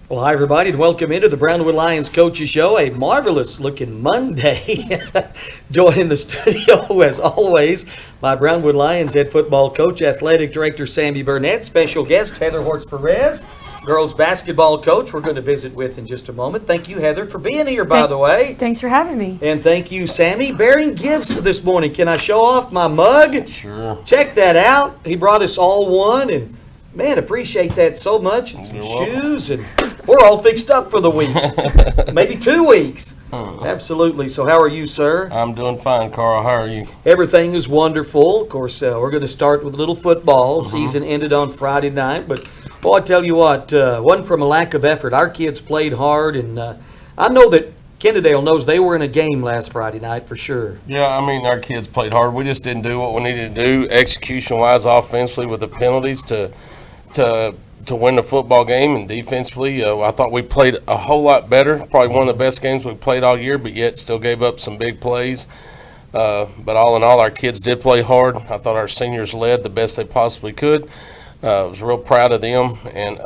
Well, hi, everybody, and welcome into the Brownwood Lions Coaches Show. A marvelous-looking Monday. Joined in the studio, as always, by Brownwood Lions head football coach, athletic director Sammy Burnett, special guest Heather Hortz-Perez, girls basketball coach we're going to visit with in just a moment. Thank you, Heather, for being here, by the way. Thanks for having me. And thank you, Sammy. Bearing gifts this morning. Can I show off my mug? Sure. Check that out. He brought us all one, and man, appreciate that so much. And some shoes, and we're all fixed up for the week. Maybe 2 weeks. Absolutely. So how are you, sir? I'm doing fine, Carl. How are you? Everything is wonderful. Of course, we're going to start with a little football. Season ended on Friday night. But, boy, I tell you what, wasn't from a lack of effort. Our kids played hard, and I know that Kennedale knows they were in a game last Friday night for sure. Yeah, I mean, our kids played hard. We just didn't do what we needed to do execution-wise, offensively, with the penalties to win the football game, and defensively, I thought we played a whole lot better. Probably one of the best games we played all year, but yet still gave up some big plays. But all in all, our kids did play hard. I thought our seniors led the best they possibly could. I was real proud of them, and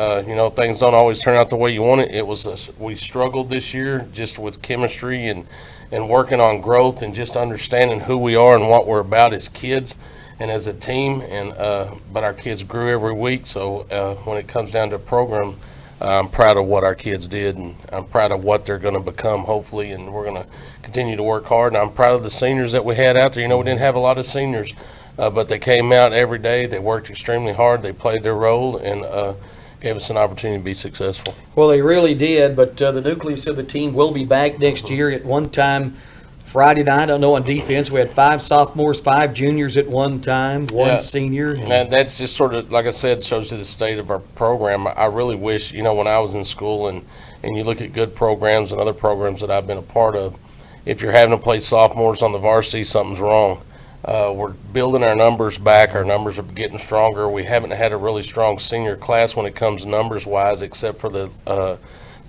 things don't always turn out the way you want it. We struggled this year just with chemistry and working on growth and just understanding who we are and what we're about as kids and as a team, but our kids grew every week. So when it comes down to a program, I'm proud of what our kids did, and I'm proud of what they're going to become, hopefully, and we're going to continue to work hard. And I'm proud of the seniors that we had out there. We didn't have a lot of seniors, but they came out every day. They worked extremely hard. They played their role and gave us an opportunity to be successful. Well, they really did, but the nucleus of the team will be back next year. At one time, Friday night, I know on defense, we had 5 sophomores, 5 juniors at one time, one senior. And that's just sort of, like I said, shows you the state of our program. I really wish, when I was in school and you look at good programs and other programs that I've been a part of, if you're having to play sophomores on the varsity, something's wrong. We're building our numbers back. Our numbers are getting stronger. We haven't had a really strong senior class when it comes numbers-wise, except for the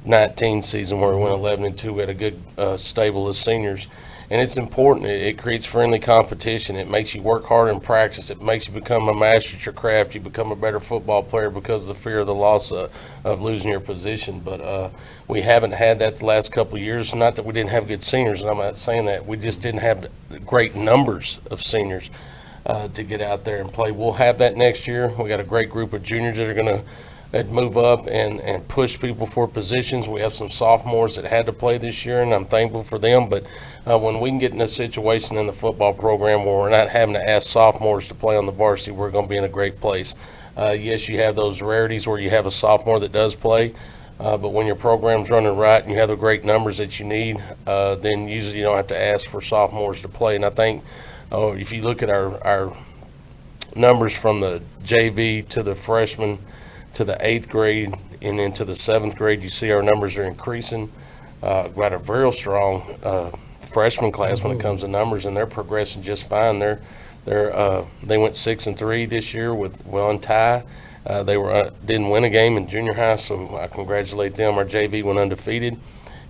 19 season where we went 11-2. We had a good stable of seniors. And it's important. It creates friendly competition. It makes you work hard in practice. It makes you become a master at your craft. You become a better football player because of the fear of the loss of losing your position. But we haven't had that the last couple of years. Not that we didn't have good seniors, and I'm not saying that. We just didn't have great numbers of seniors to get out there and play. We'll have that next year. We got a great group of juniors that are going to move up and push people for positions. We have some sophomores that had to play this year, and I'm thankful for them. But when we can get in a situation in the football program where we're not having to ask sophomores to play on the varsity, we're going to be in a great place. Yes, you have those rarities where you have a sophomore that does play, but when your program's running right and you have the great numbers that you need, then usually you don't have to ask for sophomores to play. And I think if you look at our numbers from the JV to the freshman to the 8th grade and into the 7th grade, you see our numbers are increasing. Got a very strong freshman class when it comes to numbers, and they're progressing just fine. They went 6-3 this year with Ty. They didn't win a game in junior high, so I congratulate them. Our JV went undefeated,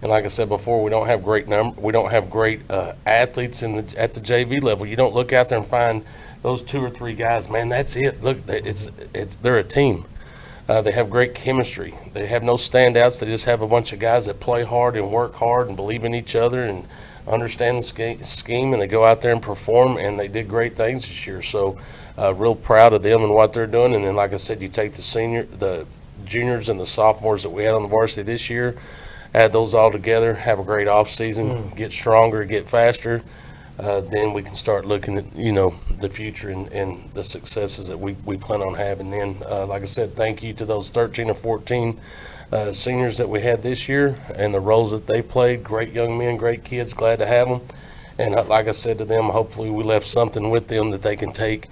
and like I said before, we don't have great athletes at the JV level. You don't look out there and find those 2 or 3 guys. Man, that's it. Look, they're a team. They have great chemistry. They have no standouts. They just have a bunch of guys that play hard and work hard and believe in each other and understand the scheme, and they go out there and perform, and they did great things this year. So real proud of them and what they're doing. And then, like I said, you take the juniors and the sophomores that we had on the varsity this year, add those all together, have a great off season, get stronger, get faster. Then we can start looking at, the future and the successes that we plan on having. Then, like I said, thank you to those 13 or 14 seniors that we had this year and the roles that they played. Great young men, great kids, glad to have them. And like I said to them, hopefully we left something with them that they can take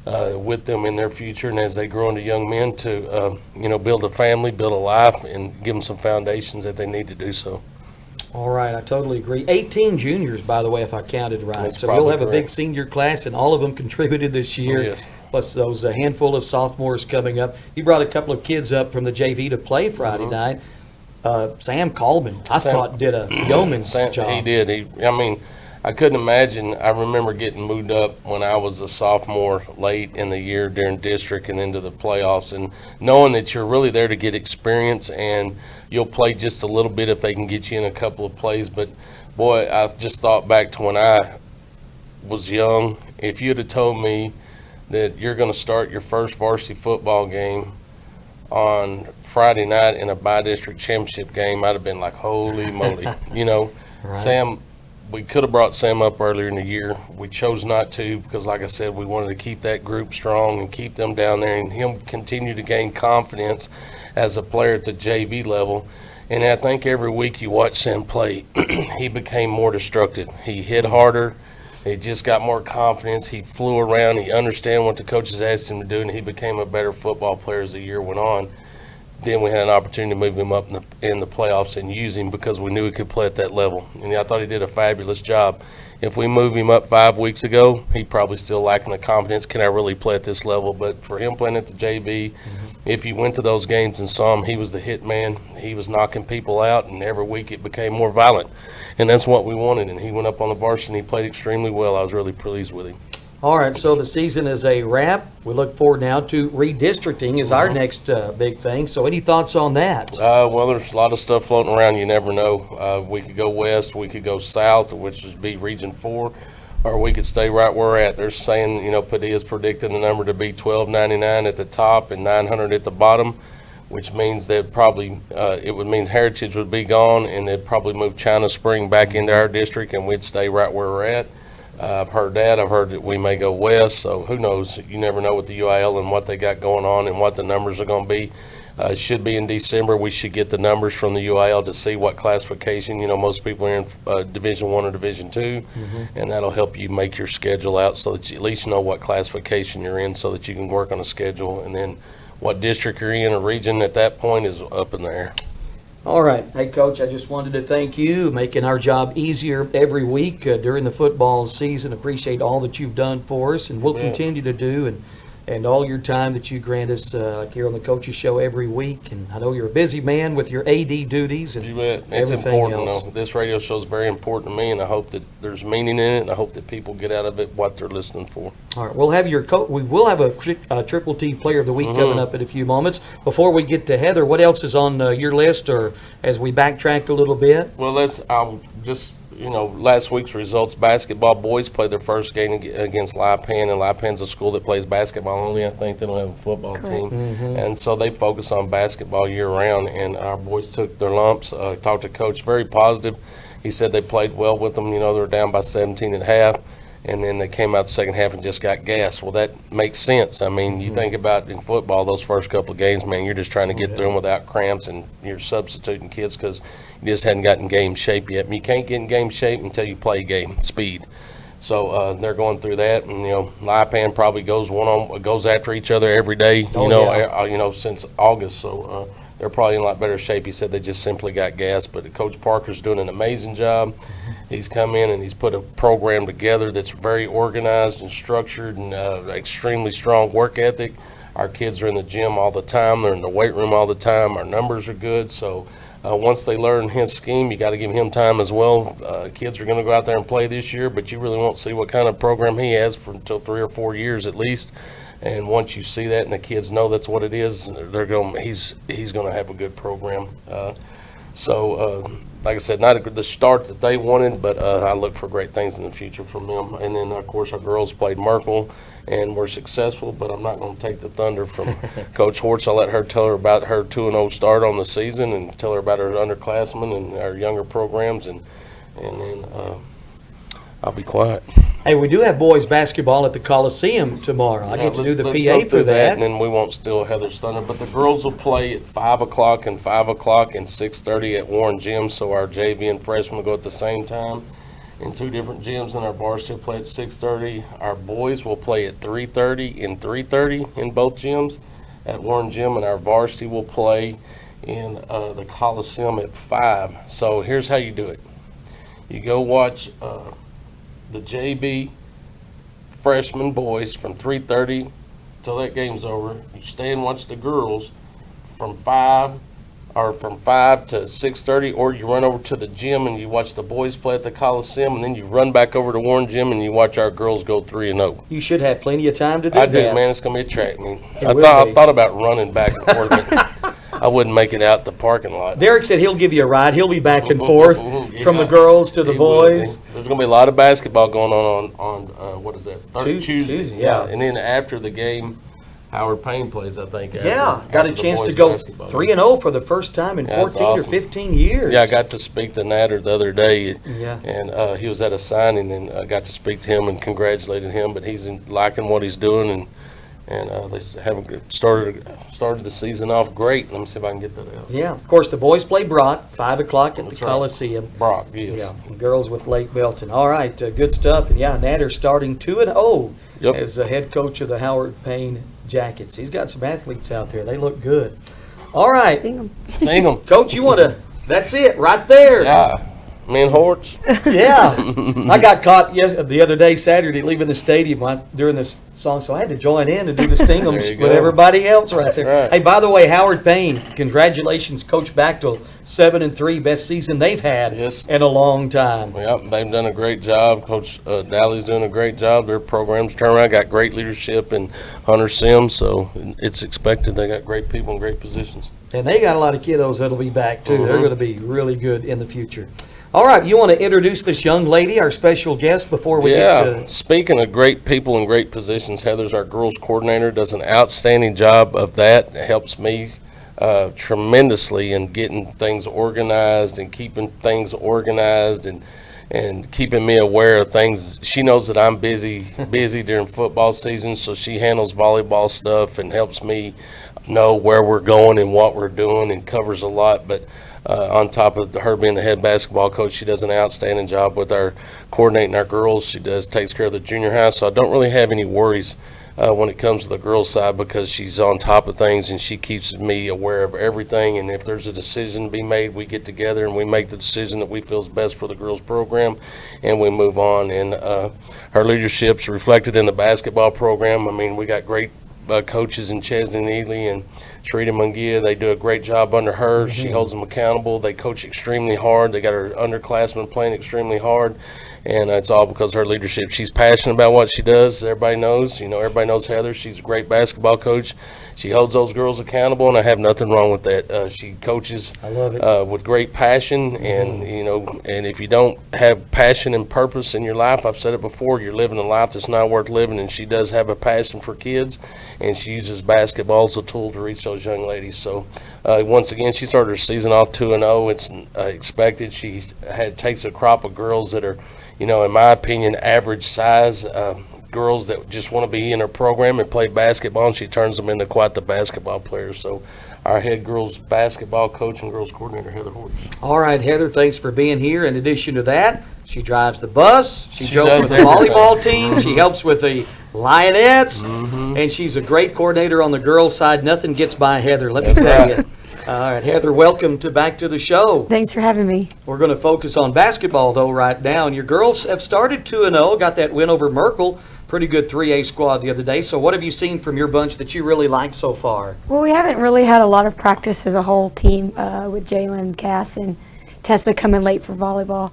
with them in their future, and as they grow into young men to, build a family, build a life, and give them some foundations that they need to do so. All right, I totally agree. 18 juniors, by the way, if I counted right. That's so we'll have correct. a big senior class, and all of them contributed this year. Oh, yes. Plus those handful of sophomores coming up. You brought a couple of kids up from the JV to play Friday night. Sam Coleman, I thought, did a yeoman's job. He did. I couldn't imagine. I remember getting moved up when I was a sophomore late in the year during district and into the playoffs, and knowing that you're really there to get experience and you'll play just a little bit if they can get you in a couple of plays. But boy, I just thought back to when I was young. If you'd have told me that you're going to start your first varsity football game on Friday night in a by-district championship game, I'd have been like, holy moly. Right. Sam, we could have brought Sam up earlier in the year. We chose not to because, like I said, we wanted to keep that group strong and keep them down there and him continue to gain confidence as a player at the JV level. And I think every week you watch Sam play, he became more destructive. He hit harder. He just got more confidence. He flew around. He understood what the coaches asked him to do, and he became a better football player as the year went on. Then we had an opportunity to move him up in the playoffs and use him because we knew he could play at that level. And I thought he did a fabulous job. If we moved him up 5 weeks ago, he probably still lacking the confidence. Can I really play at this level? But for him playing at the JV, if you went to those games and saw him, he was the hit man. He was knocking people out, and every week it became more violent. And that's what we wanted. And he went up on the varsity and he played extremely well. I was really pleased with him. All right, so the season is a wrap. We look forward now to redistricting is our next big thing. So any thoughts on that? Well, there's a lot of stuff floating around. You never know. We could go west. We could go south, which would be Region 4, or we could stay right where we're at. They're saying, Padilla's predicting the number to be 1299 at the top and 900 at the bottom, which means that probably it would mean Heritage would be gone, and they'd probably move China Spring back into our district, and we'd stay right where we're at. I've heard that. I've heard that we may go west, so who knows? You never know with the UIL and what they got going on and what the numbers are going to be. It should be in December. We should get the numbers from the UIL to see what classification. Most people are in Division 1 or Division 2, and that'll help you make your schedule out so that you at least know what classification you're in so that you can work on a schedule. And then what district you're in or region at that point is up in the air. All right. Hey, Coach, I just wanted to thank you, making our job easier every week during the football season. Appreciate all that you've done for us, and we'll continue to do, and all your time that you grant us here on the Coaches Show every week. And I know you're a busy man with your AD duties and You bet. It's everything important, else. though. This radio show is very important to me, and I hope that there's meaning in it, and I hope that people get out of it what they're listening for. All right, we'll have we will have a Triple T Player of the Week coming up in a few moments. Before we get to Heather, what else is on your list, or as we backtrack a little bit? Well, last week's results, basketball boys played their first game against Lipan, and Lipan's a school that plays basketball only. I think they don't have a football team. And so they focus on basketball year-round, and our boys took their lumps. Talked to Coach, very positive. He said they played well with them. They were down by 17 at half, and then they came out the second half and just got gassed. Well, that makes sense. I mean, you think about in football, those first couple of games, man, you're just trying to get through them without cramps, and you're substituting kids because you just hadn't gotten game shape yet. And you can't get in game shape until you play game speed. So they're going through that, and Lipan probably goes after each other every day. Since August. So they're probably in a lot better shape. He said they just simply got gas, but Coach Parker's doing an amazing job. He's come in and he's put a program together that's very organized and structured and extremely strong work ethic. Our kids are in the gym all the time. They're in the weight room all the time. Our numbers are good. So once they learn his scheme, you got to give him time as well. Kids are going to go out there and play this year, but you really won't see what kind of program he has for until 3 or 4 years at least. And once you see that and the kids know that's what it is, he's going to have a good program. Like I said, not the start that they wanted, but I look for great things in the future from them. And then, of course, our girls played Merkel and were successful, but I'm not going to take the thunder from Coach Hortz. I'll let her tell her about her 2-0 start on the season and tell her about her underclassmen and our younger programs, and then I'll be quiet. Hey, we do have boys basketball at the Coliseum tomorrow. I get to do the PA for that. And then we won't steal Heather's thunder. But the girls will play at 5 o'clock and 5 o'clock and 6:30 at Warren Gym. So our JV and freshmen will go at the same time in 2 different gyms. And our varsity will play at 6:30. Our boys will play at 3:30 and 3:30 in both gyms at Warren Gym. And our varsity will play in the Coliseum at 5. So here's how you do it. You go watch the JV freshman boys from 3:30 till that game's over. You stay and watch the girls from 5 are from 5 to 6:30, or you run over to the gym and you watch the boys play at the Coliseum, and then you run back over to Warren Gym and you watch our girls go 3-0. You should have plenty of time to do I that. do, man. It's going to be a track meet. It I will thought be. I thought about running back and forth, but I wouldn't make it out the parking lot. Derek said he'll give you a ride. He'll be back and forth from the Yeah. girls to the He will be. boys. There's going to be a lot of basketball going on what is that? Tuesday, yeah. And then after the game, Howard Payne plays, I think. Yeah, after got a the chance to boys' go basketball. 3-0 for the first time in Yeah, that's 14 awesome. or 15 years. Yeah, I got to speak to Natter the other day, Yeah. and he was at a signing, and I got to speak to him and congratulated him. But he's liking what he's doing, and they haven't started the season off great. Let me see if I can get that out. Yeah, of course, the boys play Brock, 5 o'clock at That's the right. Coliseum. Brock, yes. Yeah, and girls with Lake Belton. All right, good stuff. And yeah, Natter starting 2-0 Yep. as the head coach of the Howard Payne Jackets. He's got some athletes out there. They look good. All right, Sting 'em. Sting 'em. Coach, you want to, that's it, right there. Yeah. Me and Hortz. Yeah. I got caught the other day, Saturday, leaving the stadium during this song, so I had to join in and do the There Stingham's you with go. everybody else right there. Right. Hey, by the way, Howard Payne, congratulations, Coach Bachtel, 7-3, best season they've had Yes. in a long time. Yep, they've done a great job. Coach Dalley's doing a great job. Their program's turned around, got great leadership and Hunter Sims, so it's expected. They got great people in great positions. And they got a lot of kiddos that'll be back, too. They're Mhm. going to be really good in the future. All right, you want to introduce this young lady, our special guest, before we get to... Speaking of great people in great positions, Heather's our girls coordinator, does an outstanding job of that. It helps me tremendously in getting things organized and keeping things organized and keeping me aware of things. She knows that I'm busy during football season, so she handles volleyball stuff and helps me know where we're going and what we're doing and covers a lot. But on top of her being the head basketball coach, she does an outstanding job with our coordinating our girls. She takes care of the junior high, so I don't really have any worries when it comes to the girls' side because she's on top of things and she keeps me aware of everything. And if there's a decision to be made, we get together and we make the decision that we feel is best for the girls' program, and we move on. And her leadership's reflected in the basketball program. I mean, we got great coaches in Chesney Neely and Sharita Mungia. They do a great job under her. She holds them accountable. They coach extremely hard. They got her underclassmen playing extremely hard, and it's all because of her leadership. She's passionate about what she does. Everybody knows. Everybody knows Heather. She's a great basketball coach. She holds those girls accountable, and I have nothing wrong with that. She coaches I love it. with great passion, and and if you don't have passion and purpose in your life, I've said it before, you're living a life that's not worth living. And she does have a passion for kids, and she uses basketball as a tool to reach those young ladies. So once again, she started her season off 2-0. It's expected. She takes a crop of girls that are, in my opinion, average size. Girls that just want to be in her program and play basketball, and she turns them into quite the basketball players. So our head girls basketball coach and girls coordinator, Heather Hortz. All right, Heather, thanks for being here. In addition to that, she drives the bus. She drove does for the everything. volleyball team. She helps with the Lionettes. And she's a great coordinator on the girls' side. Nothing gets by Heather, let me That's tell right. you. All right, Heather, welcome back to the show. Thanks for having me. We're going to focus on basketball, though, right now. And your girls have started 2-0, got that win over Merkel. Pretty good 3A squad the other day. So what have you seen from your bunch that you really like so far? Well, we haven't really had a lot of practice as a whole team with Jalen, Cass, and Tessa coming late for volleyball.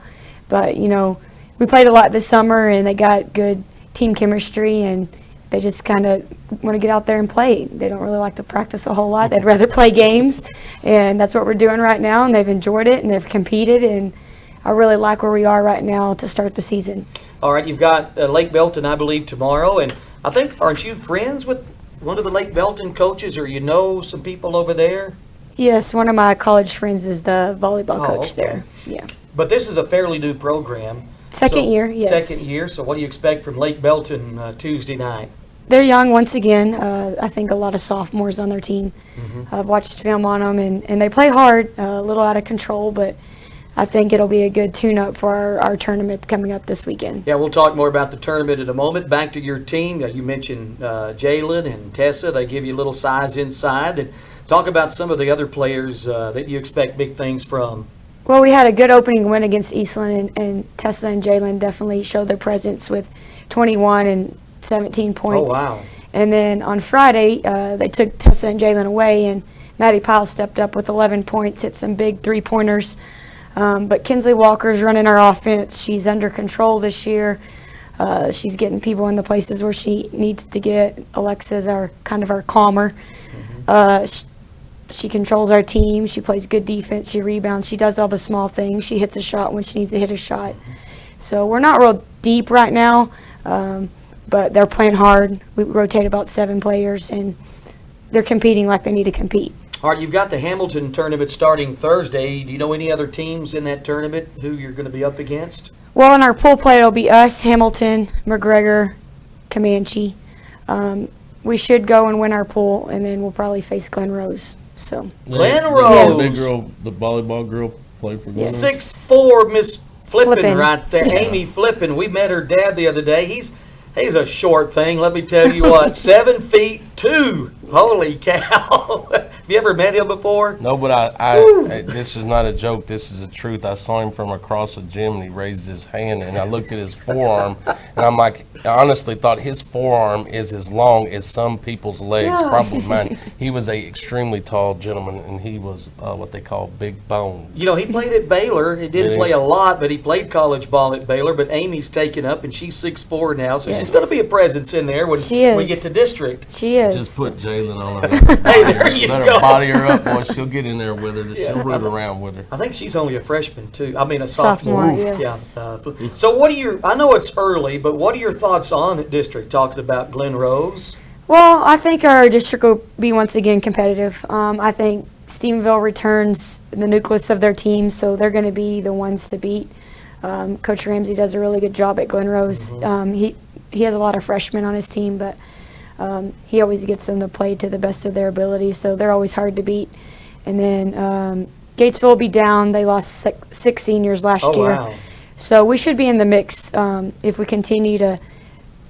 But, we played a lot this summer, and they got good team chemistry, and they just kind of want to get out there and play. They don't really like to practice a whole lot. They'd rather play games, and that's what we're doing right now, and they've enjoyed it, and they've competed, and I really like where we are right now to start the season. All right, you've got Lake Belton, I believe, tomorrow. And I think, aren't you friends with one of the Lake Belton coaches, or you know some people over there? Yes, one of my college friends is the volleyball Oh, coach okay. there. Yeah. But this is a fairly new program. Second year, yes. Second year. So what do you expect from Lake Belton Tuesday night? They're young once again. I think a lot of sophomores on their team. I've watched film on them, and they play hard, a little out of control, but I think it'll be a good tune-up for our tournament coming up this weekend. Yeah, we'll talk more about the tournament in a moment. Back to your team. You mentioned Jalen and Tessa. They give you a little size inside. And talk about some of the other players that you expect big things from. Well, we had a good opening win against Eastland, and Tessa and Jalen definitely showed their presence with 21 and 17 points. Oh, wow. And then on Friday, they took Tessa and Jalen away, and Maddie Powell stepped up with 11 points, hit some big three-pointers. But Kinsley Walker's running our offense. She's under control this year. She's getting people in the places where she needs to get. Alexa's our calmer. She controls our team. She plays good defense. She rebounds. She does all the small things. She hits a shot when she needs to hit a shot. So we're not real deep right now, but they're playing hard. We rotate about 7 players, and they're competing like they need to compete. All right, you've got the Hamilton tournament starting Thursday. Do you know any other teams in that tournament who you're going to be up against? Well, in our pool play, it'll be us, Hamilton, McGregor, Comanche. We should go and win our pool, and then we'll probably face Glen Rose. So Glen The Rose. big girl, the volleyball girl, played for Glen Rose. 6'4", Miss Flippin' Flippin'. right there. Amy Flippin'. We met her dad the other day. He's a short thing. Let me tell you what, 7'2". Holy cow. Have you ever met him before? No, but this is not a joke. This is the truth. I saw him from across the gym, and he raised his hand, and I looked at his forearm, and I'm like, I honestly thought his forearm is as long as some people's legs, Yeah. probably mine. He was a extremely tall gentleman, and he was what they call big bone. You know, he played at Baylor. He didn't Did he? play a lot, but he played college ball at Baylor. But Amy's taken up, and she's 6'4" now, so she's Yes. going to be a presence in there when She is. we get to district. she is. Just put Jalen on her. Hey, there you Let go. her body her up, boy. She'll get in there with her. Yeah. She'll root around with her. I think she's only a freshman too. I mean a sophomore. Sophomore, yes. Yeah. So what are your? I know it's early, but what are your thoughts on district? Talking about Glen Rose. Well, I think our district will be once again competitive. I think Stephenville returns the nucleus of their team, so they're going to be the ones to beat. Coach Ramsey does a really good job at Glen Rose. He has a lot of freshmen on his team, but he always gets them to play to the best of their ability, so they're always hard to beat. And then Gatesville will be down. They lost six seniors last Oh, year. wow. So we should be in the mix if we continue to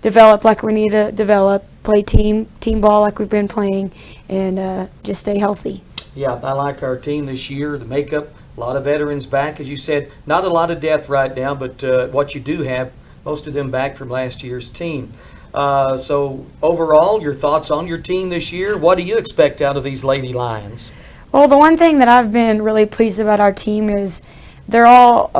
develop like we need to develop, play team ball like we've been playing, and just stay healthy. Yeah, I like our team this year. The makeup, a lot of veterans back, as you said. Not a lot of depth right now, but what you do have, most of them back from last year's team. So overall, your thoughts on your team this year? What do you expect out of these Lady Lions? Well, the one thing that I've been really pleased about our team is they're all,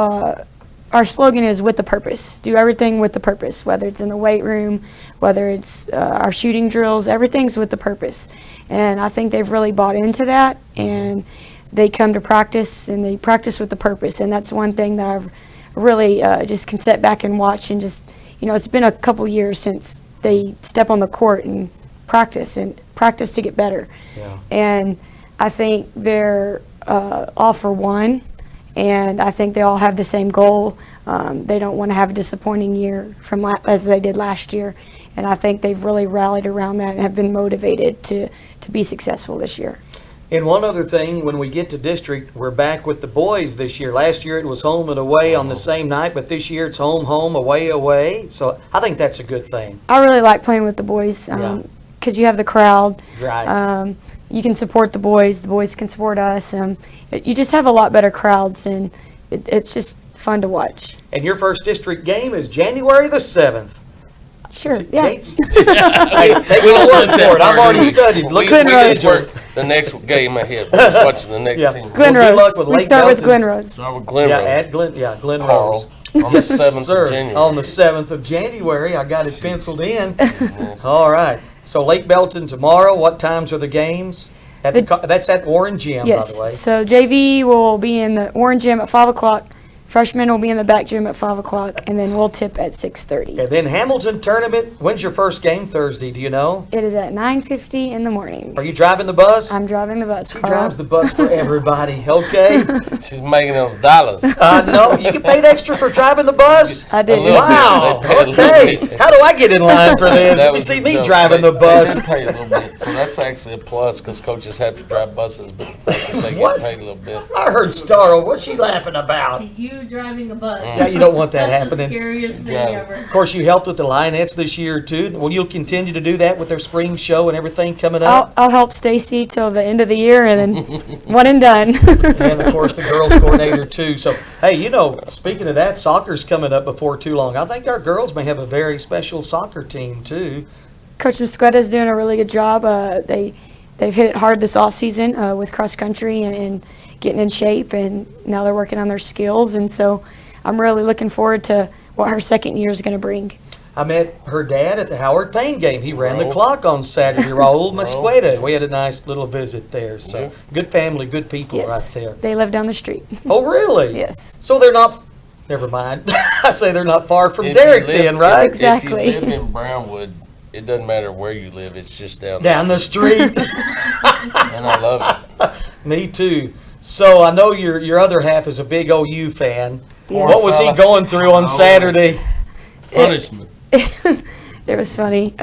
our slogan is with the purpose. Do everything with the purpose, whether it's in the weight room, whether it's our shooting drills, everything's with the purpose. And I think they've really bought into that, and they come to practice, and they practice with the purpose. And that's one thing that I've really just can sit back and watch and just, it's been a couple years since they step on the court and practice to get better. Yeah. And I think they're all for one, and I think they all have the same goal. They don't want to have a disappointing year as they did last year, and I think they've really rallied around that and have been motivated to be successful this year. And one other thing, when we get to district, we're back with the boys this year. Last year it was home and away on the same night, but this year it's home, away. So I think that's a good thing. I really like playing with the boys Yeah. because you have the crowd. Right. You can support the boys can support us. You just have a lot better crowds, and it's just fun to watch. And your first district game is January the 7th. Sure, See, yeah. Gates? Hey, take my word for it. I've already studied. Look We at just the work the next game ahead. We're just watching the next Yeah. team. Glen Well, good luck Rose. with We Lake start with Belton. Glen Rose. Start with Glen Yeah, Rose. at Glen Carl, Rose. on the 7th Sir, of January. on the 7th of January. I got it penciled in. All right. So Lake Belton tomorrow. What times are the games? That's at Warren Gym, Yes. by the way. So JV will be in the Warren Gym at 5 o'clock. Freshmen will be in the back gym at 5 o'clock, and then we'll tip at 6:30. And then Hamilton tournament. When's your first game Thursday? Do you know? It is at 9:50 in the morning. Are you driving the bus? I'm driving the bus. She Carl. drives the bus for everybody. Okay. She's making those dollars. No, you get paid extra for driving the bus. I did. A little Wow. bit. They pay a little Okay. bit. How do I get in line for this? That You was see a me joke. driving the They bus. get paid a little bit. So that's actually a plus because coaches have to drive buses, but the fact that they What? get paid a little bit. I heard Starro. What's she laughing about? You driving a bus. Yeah, you don't want that That's happening. the scariest thing Yeah. ever. Of course, you helped with the Lionettes this year too. Will you continue to do that with their spring show and everything coming up? I'll help Stacy till the end of the year, and then one and done. And of course, the girls coordinator too. So, hey, speaking of that, soccer's coming up before too long. I think our girls may have a very special soccer team too. Coach Musquetta's doing a really good job. They they've hit it hard this off season with cross country and getting in shape, and now they're working on their skills. And so I'm really looking forward to what her second year is going to bring. I met her dad at the Howard Payne game. He ran the clock on Saturday, Raul Mosqueda. We had a nice little visit there. So good family, good people right there. They live down the street. Oh, really? Yes. So they're not, never mind. I say they're not far from Derek then, right? Exactly. If you live in Brownwood, it doesn't matter where you live. It's just down the street. And I love it. Me too. So I know your other half is a big OU fan. Yes. What was he going through on Saturday? Punishment. It was funny.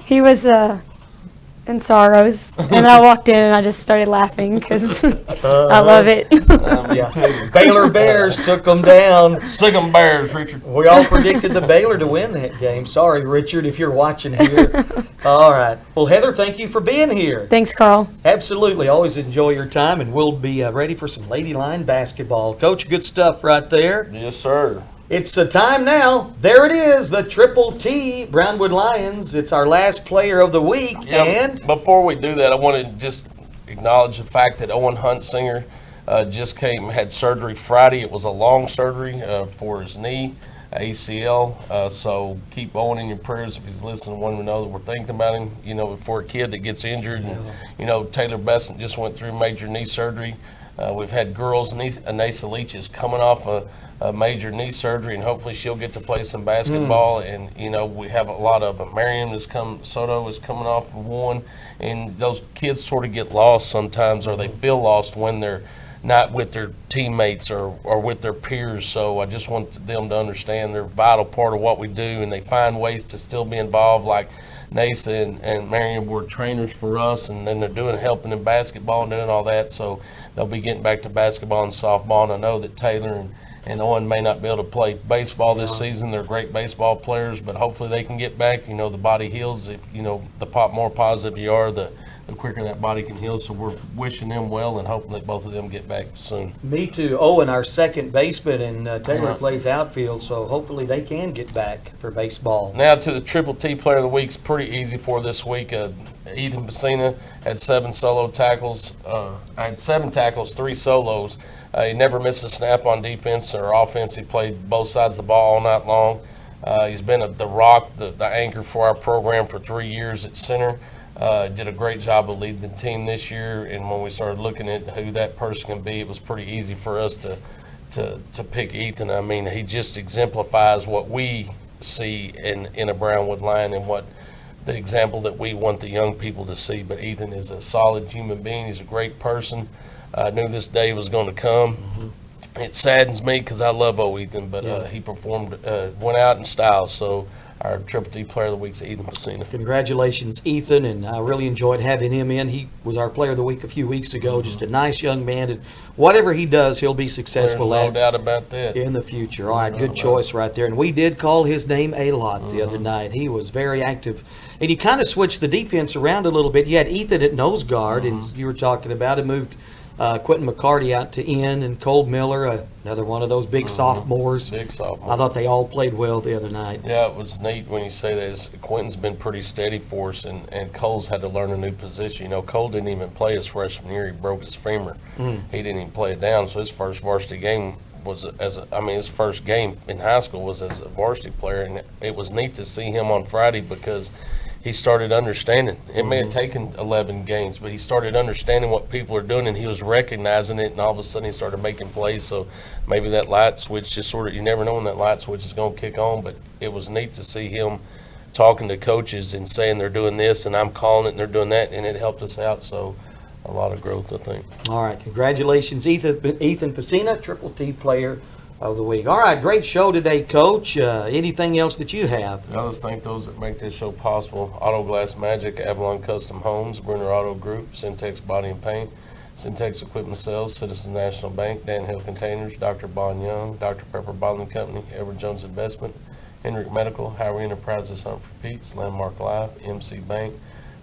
He was in sorrows, and I walked in and I just started laughing because I love it. Yeah. Baylor Bears took them down. Sick 'em Bears, Richard. We all predicted the Baylor to win that game. Sorry, Richard, if you're watching here. All right. Well, Heather, thank you for being here. Thanks, Carl. Absolutely. Always enjoy your time, and we'll be ready for some Lady Line basketball. Coach, good stuff right there. Yes, sir. It's the time now. There it is, the Triple T Brownwood Lions. It's our last player of the week. Yeah, And before we do that, I want to just acknowledge the fact that Owen Huntsinger just had surgery Friday. It was a long surgery for his knee, ACL. So keep Owen in your prayers if he's listening. Want to know that we're thinking about him. You know, for a kid that gets injured, and you know Taylor Bessina just went through major knee surgery. We've had girls, Anasa Leach is coming off a major knee surgery, and hopefully she'll get to play some basketball. And you know, we have a lot of them. Soto is coming off of one, and those kids sort of get lost sometimes, or they feel lost when they're not with their teammates or with their peers. So I just want them to understand they're a vital part of what we do, and they find ways to still be involved. Like Nasa and Marion were trainers for us, and then they're helping in basketball and doing all that. So they'll be getting back to basketball and softball. And I know that Taylor and Owen may not be able to play baseball this season. They're great baseball players, but hopefully they can get back. You know, the body heals. If you know, the more positive you are, the quicker that body can heal. So we're wishing them well and hoping that both of them get back soon. me too. Owen, our second baseman, and Taylor plays outfield, so hopefully they can get back for baseball. Now to the Triple T Player of the Week. It's pretty easy for this week. Ethan Bessina had 7 solo tackles. I had 7 tackles, 3 solos. He never missed a snap on defense or offense. He played both sides of the ball all night long. He's been the rock, the anchor for our program for 3 years at center. Did a great job of leading the team this year, and when we started looking at who that person can be, it was pretty easy for us to pick Ethan. I mean, he just exemplifies what we see in a Brownwood Lion and what the example that we want the young people to see. But Ethan is a solid human being. He's a great person. I knew this day was going to come. Mm-hmm. It saddens me because I love Ethan, but he performed, went out in style. So our Triple T Player of the Week is Ethan Pacino. Congratulations, Ethan, and I really enjoyed having him in. He was our Player of the Week a few weeks ago. Just a nice young man, and whatever he does, he'll be successful There's no at doubt about that. in the future. All right, good choice right there. And we did call his name a lot the other night. He was very active, and he kind of switched the defense around a little bit. You had Ethan at nose guard, and you were talking about it, moved Quentin McCarty out to end, and Cole Miller, another one of those big sophomores. Big sophomore. I thought they all played well the other night. Yeah, it was neat when you say that. Quentin's been pretty steady for us, and Cole's had to learn a new position. You know, Cole didn't even play his freshman year. He broke his femur. He didn't even play it down, so his first varsity game was his first game in high school was as a varsity player, and it was neat to see him on Friday because he started understanding. It may have taken 11 games, but he started understanding what people are doing, and he was recognizing it, and all of a sudden he started making plays. So maybe that light switch just sort of, you never know when that light switch is going to kick on, but it was neat to see him talking to coaches and saying they're doing this, and I'm calling it, and they're doing that, and it helped us out. So a lot of growth, I think. All right, congratulations, Ethan Pacina, Triple T Player of the Week. All right, great show today, Coach. Anything else that you have? I just thank those that make this show possible. Auto Glass Magic, Avalon Custom Homes, Brenner Auto Group, Syntex Body and Paint, Syntex Equipment Sales, Citizens National Bank, Dan Hill Containers, Dr. Bond Young, Dr. Pepper Bottling Company, Edward Jones Investment, Hendrick Medical, Howard Enterprises, Hunt for Pete's, Landmark Life, MC Bank,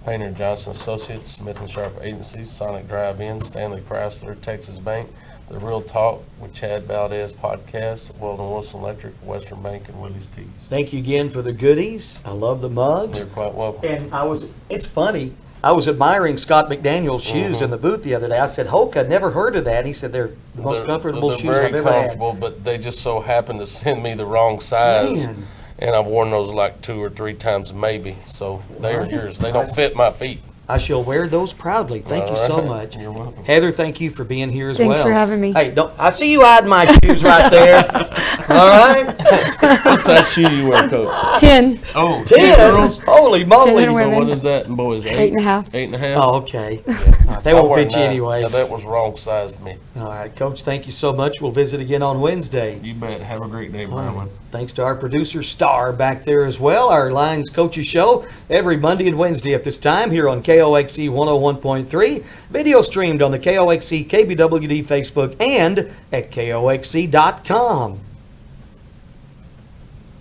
Painter Johnson Associates, Smith & Sharp Agencies, Sonic Drive-In, Stanley Chrysler, Texas Bank, The Real Talk with Chad Valdez podcast, Weldon Wilson Electric, Western Bank, and Willie's Teas. Thank you again for the goodies. I love the mugs. You're quite welcome. And it's funny, I was admiring Scott McDaniel's shoes in the booth the other day. I said, Hulk, I'd never heard of that. And he said they're the most comfortable they're shoes very I've ever had. comfortable, but they just so happen to send me the wrong size. Man. And I've worn those like 2 or 3 times maybe. So they're yours. They don't fit my feet. I shall wear those proudly. Thank you so All right. much. You're welcome. Heather, thank you for being here as well. Thanks for having me. Hey, I see you hiding my shoes right there. All right. What size shoe do you wear, Coach? 10. Oh, 10. girls? Holy moly. and So women. what is that in boys? 8.5. 8.5? Oh, okay. All right, they won't I wear fit you 9. anyway. Yeah, that was wrong size to me. All right, Coach, thank you so much. We'll visit again on Wednesday. You bet. Have a great day, Brownwood. Thanks to our producer, Star, back there as well. Our Lions Coaches Show every Monday and Wednesday at this time here on KOXC 101.3. Video streamed on the KOXC KBWD Facebook and at KOXC.com.